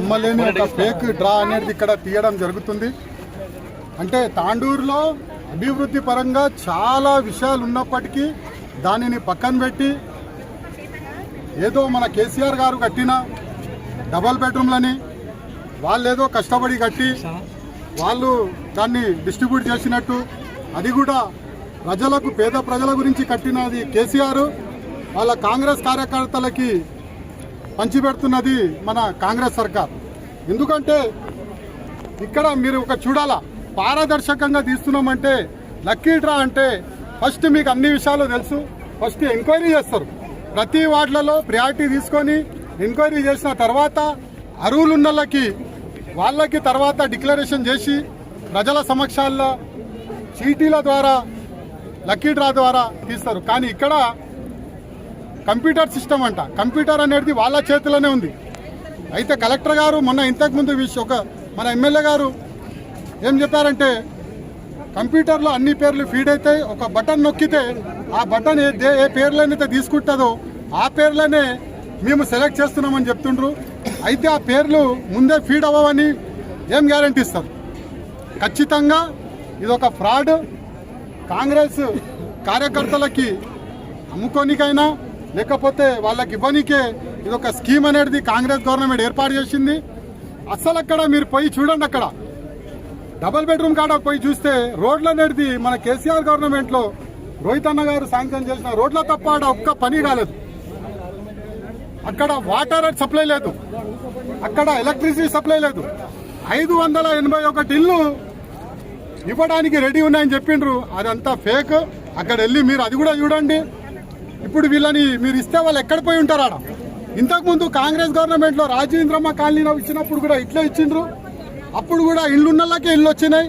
నమ్మలేని ఒక fake draw అనేది ఇక్కడ తీయడం జరుగుతుంది. అంటే తాండూరులో అభివృద్ధి పరంగా చాలా విషయాలు ఉన్నప్పటికీ దానిని పక్కన పెట్టి ఏదో మన కేసీఆర్ గారు కట్టిన డబల్ బెడ్రూమ్లని వాళ్ళేదో కష్టపడి కట్టి వాళ్ళు దాన్ని డిస్ట్రిబ్యూట్ చేసినట్టు, అది కూడా ప్రజలకు పేద ప్రజల గురించి కట్టినది కేసీఆర్, వాళ్ళ కాంగ్రెస్ కార్యకర్తలకి పంచిపెడుతున్నది మన కాంగ్రెస్ సర్కార్. ఎందుకంటే ఇక్కడ మీరు ఒక చూడాలా, పారదర్శకంగా తీస్తున్నామంటే లక్కీ డ్రా అంటే ఫస్ట్ మీకు అన్ని విషయాలు తెలుసు. ఫస్ట్ ఎంక్వైరీ చేస్తారు, ప్రతి వార్డులలో ప్రయారిటీ తీసుకొని ఎంక్వైరీ చేసిన తర్వాత అర్హులున్న వాళ్ళకి తర్వాత డిక్లరేషన్ చేసి ప్రజల సమక్షాల్లో చీటీల ద్వారా లక్కీ డ్రా ద్వారా తీస్తారు. కానీ ఇక్కడ కంప్యూటర్ సిస్టమ్ అంట, కంప్యూటర్ అనేది వాళ్ళ చేతిలోనే ఉంది. అయితే కలెక్టర్ గారు మొన్న ఇంతకుముందు మన ఎమ్మెల్యే గారు ఏం చెప్పారంటే కంప్యూటర్లో అన్ని పేర్లు ఫీడ్ అయితే ఒక బటన్ నొక్కితే ఆ బటన్ ఏ పేర్లనైతే తీసుకుంటుందో ఆ పేర్లనే మేము సెలెక్ట్ చేస్తున్నామని చెప్తుండ్రు. అయితే ఆ పేర్లు ముందే ఫీడ్ అవ్వవని ఏం గ్యారంటీ ఇస్తారు? ఖచ్చితంగా ఇదొక ఫ్రాడ్. కాంగ్రెస్ కార్యకర్తలకి అమ్ముకోనికైనా లేకపోతే వాళ్ళకి ఇవ్వనికే ఇదొక స్కీమ్ అనేది కాంగ్రెస్ గవర్నమెంట్ ఏర్పాటు చేసింది. అసలు అక్కడ మీరు పోయి చూడండి, అక్కడ డబల్ బెడ్రూమ్ కాడ పోయి చూస్తే రోడ్లు అనేది మన కేసీఆర్ గవర్నమెంట్లో రోహిత్ అన్న గారు శాంక్షన్ చేసిన రోడ్ల తప్ప ఒక్క పని కాలేదు. అక్కడ వాటర్ సప్లై లేదు, అక్కడ ఎలక్ట్రిసిటీ సప్లై లేదు. 581 ఇల్లు ఇవ్వడానికి రెడీ ఉన్నాయని చెప్పిండ్రు, అదంతా ఫేక్. అక్కడ వెళ్ళి మీరు అది కూడా చూడండి. ఇప్పుడు వీళ్ళని మీరు ఇస్తే వాళ్ళు ఎక్కడ పోయి ఉంటారు? ఆడ ఇంతకుముందు కాంగ్రెస్ గవర్నమెంట్లో రాజేంద్రమ్మ కాలనీలో ఇచ్చినప్పుడు కూడా ఇట్లా ఇచ్చిండ్రు. అప్పుడు కూడా ఇల్లు ఉన్నళ్ళకే ఇల్లు వచ్చినాయి,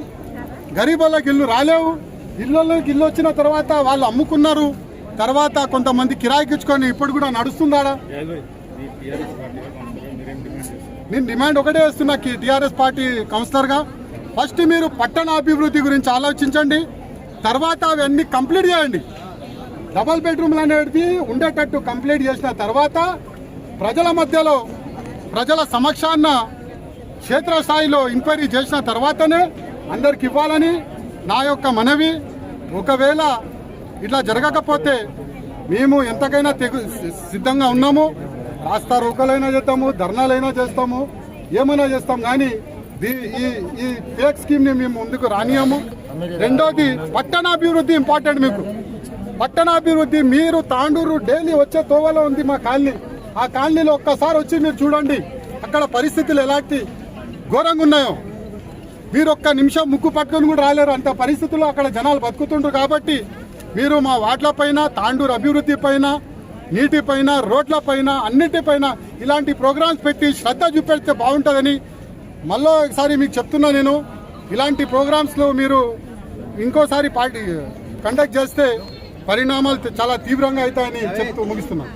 గరీబ్ వాళ్ళకి ఇల్లు రాలేవు. ఇళ్ళకి ఇల్లు వచ్చిన తర్వాత వాళ్ళు అమ్ముకున్నారు, తర్వాత కొంతమంది కిరాయికి ఇచ్చుకొని ఇప్పుడు కూడా నడుస్తుందాడా? నేను డిమాండ్ ఒకటే వేస్తున్నా టీఆర్ఎస్ పార్టీ కౌన్సిలర్గా, ఫస్ట్ మీరు పట్టణ అభివృద్ధి గురించి ఆలోచించండి, తర్వాత అవన్నీ కంప్లీట్ చేయండి. డబల్ బెడ్రూమ్లు అనేది ఉండేటట్టు కంప్లీట్ చేసిన తర్వాత ప్రజల మధ్యలో ప్రజల సమక్షాన్న క్షేత్రస్థాయిలో ఎంక్వైరీ చేసిన తర్వాతనే అందరికి ఇవ్వాలని నా యొక్క మనవి. ఒకవేళ ఇట్లా జరగకపోతే మేము ఎంతకైనా సిద్ధంగా ఉన్నాము. రాస్తా రోకలైనా చేస్తాము, ధర్నాలైనా చేస్తాము, ఏమైనా చేస్తాం. కానీ ఈ ఫేక్ స్కీమ్ని మేము ముందుకు రానియము. రెండోది పట్టణాభివృద్ధి ఇంపార్టెంట్. మీకు పట్టణాభివృద్ధి, మీరు తాండూరు డైలీ వచ్చే తోవలో ఉంది మా కాలనీ. ఆ కాలనీలో ఒక్కసారి వచ్చి మీరు చూడండి, అక్కడ పరిస్థితులు ఎలాంటి ఘోరంగా ఉన్నాయో. మీరు ఒక్క నిమిషం ముక్కు పట్టుకొని కూడా రాలేరు, అంత పరిస్థితుల్లో అక్కడ జనాలు బతుకుతుండ్రు. కాబట్టి మీరు మా వార్డులపైన, తాండూరు అభివృద్ధి పైన, నీటిపైన, రోడ్లపైన, అన్నిటిపైన ఇలాంటి ప్రోగ్రామ్స్ పెట్టి శ్రద్ధ చూపెడితే బాగుంటుందని మళ్ళీ ఒకసారి మీకు చెప్తున్నా. నేను ఇలాంటి ప్రోగ్రామ్స్లో మీరు ఇంకోసారి పార్టీ కండక్ట్ చేస్తే పరిణామాలు చాలా తీవ్రంగా అవుతాయని చెప్తూ ముగిస్తున్నాను.